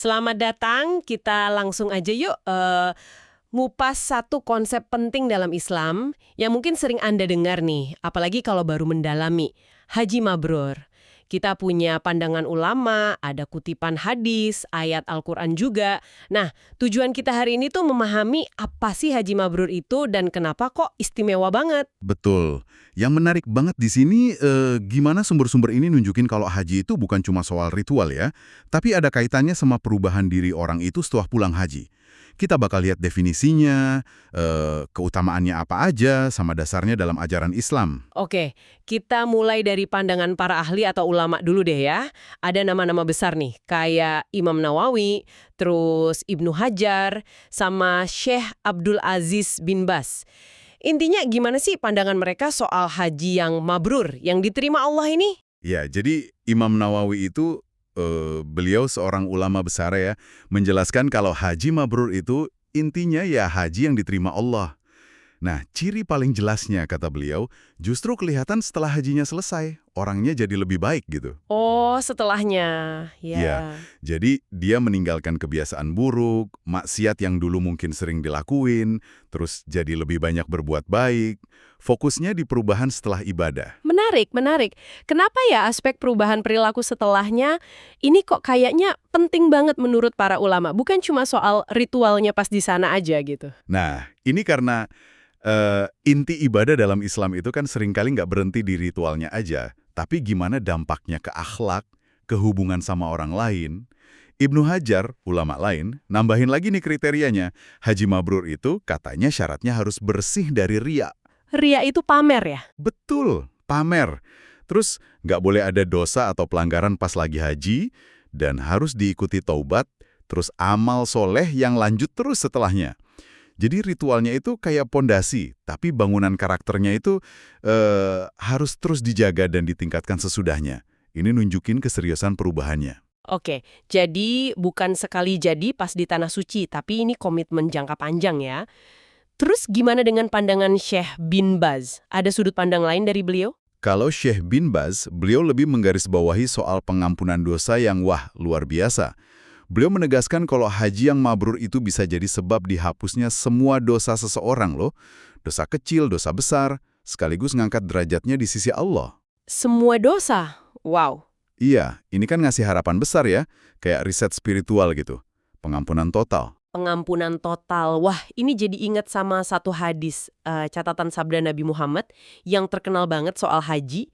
Selamat datang, kita langsung aja yuk ngupas satu konsep penting dalam Islam yang mungkin sering Anda dengar nih, apalagi kalau baru mendalami, Haji Mabrur. Kita punya pandangan ulama, ada kutipan hadis, ayat Al-Quran juga. Nah, tujuan kita hari ini tuh memahami apa sih Haji Mabrur itu dan kenapa kok istimewa banget. Betul. Yang menarik banget di sini, gimana sumber-sumber ini nunjukin kalau haji itu bukan cuma soal ritual ya, tapi ada kaitannya sama perubahan diri orang itu setelah pulang haji. Kita bakal lihat definisinya, keutamaannya apa aja, sama dasarnya dalam ajaran Islam. Oke, kita mulai dari pandangan para ahli atau ulama dulu deh ya. Ada nama-nama besar nih, kayak Imam Nawawi, terus Ibnu Hajar, sama Syekh Abdul Aziz bin Bas. Intinya gimana sih pandangan mereka soal haji yang mabrur, yang diterima Allah ini? Ya, jadi Imam Nawawi itu, beliau seorang ulama besar ya, menjelaskan kalau haji mabrur itu intinya ya haji yang diterima Allah. Nah, ciri paling jelasnya, kata beliau, justru kelihatan setelah hajinya selesai, orangnya jadi lebih baik gitu. Oh, setelahnya. Ya, Ya. jadi dia meninggalkan kebiasaan buruk, maksiat yang dulu mungkin sering dilakuin, terus jadi lebih banyak berbuat baik. Fokusnya di perubahan setelah ibadah. Menarik, menarik. Kenapa ya aspek perubahan perilaku setelahnya ini kok kayaknya penting banget menurut para ulama? Bukan cuma soal ritualnya pas di sana aja gitu. Nah, ini karena inti ibadah dalam Islam itu kan seringkali nggak berhenti di ritualnya aja, tapi gimana dampaknya ke akhlak, ke hubungan sama orang lain. Ibnu Hajar, ulama lain, nambahin lagi nih kriterianya. Haji mabrur itu katanya syaratnya harus bersih dari riya. Ria itu pamer ya? Betul, pamer. Terus nggak boleh ada dosa atau pelanggaran pas lagi haji, dan harus diikuti taubat, terus amal soleh yang lanjut terus setelahnya. Jadi ritualnya itu kayak pondasi, tapi bangunan karakternya itu harus terus dijaga dan ditingkatkan sesudahnya. Ini nunjukin keseriusan perubahannya. Oke, jadi bukan sekali jadi pas di Tanah Suci, tapi ini komitmen jangka panjang ya. Terus gimana dengan pandangan Syekh bin Baz? Ada sudut pandang lain dari beliau? Kalau Syekh bin Baz, beliau lebih menggarisbawahi soal pengampunan dosa yang luar biasa. Beliau menegaskan kalau haji yang mabrur itu bisa jadi sebab dihapusnya semua dosa seseorang loh. Dosa kecil, dosa besar, sekaligus ngangkat derajatnya di sisi Allah. Semua dosa? Wow. Iya, ini kan ngasih harapan besar ya, kayak riset spiritual gitu. Pengampunan total. Pengampunan total. Wah, ini jadi ingat sama satu hadis, catatan sabda Nabi Muhammad yang terkenal banget soal haji.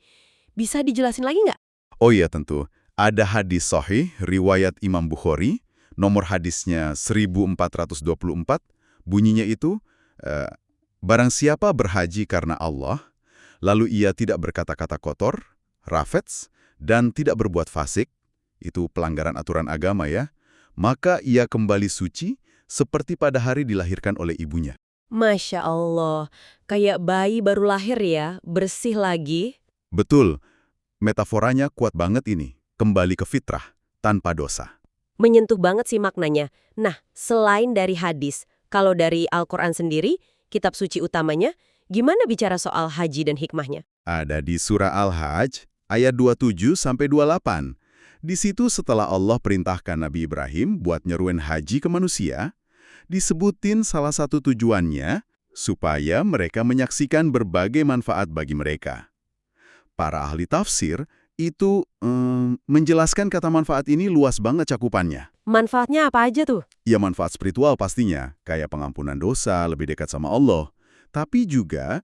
Bisa dijelasin lagi nggak? Oh iya tentu, ada hadis sahih, riwayat Imam Bukhari, nomor hadisnya 1424, bunyinya itu, eh, barang siapa berhaji karena Allah, lalu ia tidak berkata-kata kotor, rafets, dan tidak berbuat fasik, itu pelanggaran aturan agama ya, maka ia kembali suci seperti pada hari dilahirkan oleh ibunya. Masya Allah, kayak bayi baru lahir ya, bersih lagi. Betul, metaforanya kuat banget ini, kembali ke fitrah, tanpa dosa. Menyentuh banget sih maknanya. Nah, selain dari hadis, kalau dari Al-Quran sendiri, kitab suci utamanya, gimana bicara soal haji dan hikmahnya? Ada di surah Al-Hajj, ayat 27-28. Di situ setelah Allah perintahkan Nabi Ibrahim buat nyeruin haji ke manusia, disebutin salah satu tujuannya supaya mereka menyaksikan berbagai manfaat bagi mereka. Para ahli tafsir itu menjelaskan kata manfaat ini luas banget cakupannya. Manfaatnya apa aja tuh? Ya manfaat spiritual pastinya, kayak pengampunan dosa, lebih dekat sama Allah. Tapi juga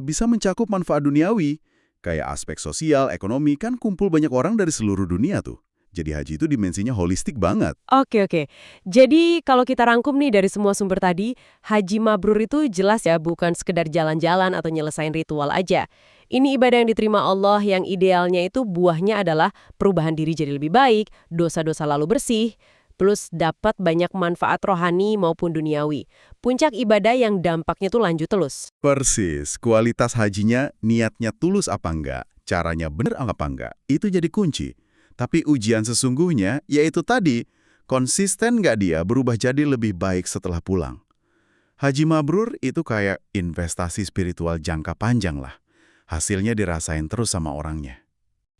bisa mencakup manfaat duniawi, kayak aspek sosial, ekonomi, kan kumpul banyak orang dari seluruh dunia tuh. Jadi haji itu dimensinya holistik banget. Oke, oke. Jadi kalau kita rangkum nih dari semua sumber tadi, haji mabrur itu jelas ya bukan sekedar jalan-jalan atau nyelesain ritual aja. Ini ibadah yang diterima Allah yang idealnya itu buahnya adalah perubahan diri jadi lebih baik, dosa-dosa lalu bersih, plus dapat banyak manfaat rohani maupun duniawi. Puncak ibadah yang dampaknya tuh lanjut terus. Persis, kualitas hajinya niatnya tulus apa enggak, caranya bener apa enggak, itu jadi kunci. Tapi ujian sesungguhnya yaitu tadi, konsisten nggak dia berubah jadi lebih baik setelah pulang. Haji mabrur itu kayak investasi spiritual jangka panjang lah. Hasilnya dirasain terus sama orangnya.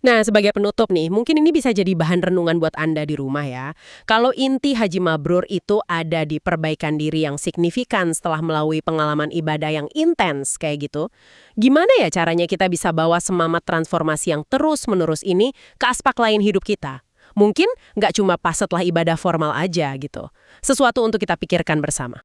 Nah, sebagai penutup nih, mungkin ini bisa jadi bahan renungan buat Anda di rumah ya. Kalau inti Haji Mabrur itu ada di perbaikan diri yang signifikan setelah melalui pengalaman ibadah yang intens kayak gitu, gimana ya caranya kita bisa bawa semangat transformasi yang terus-menerus ini ke aspek lain hidup kita? Mungkin nggak cuma pas setelah ibadah formal aja gitu. Sesuatu untuk kita pikirkan bersama.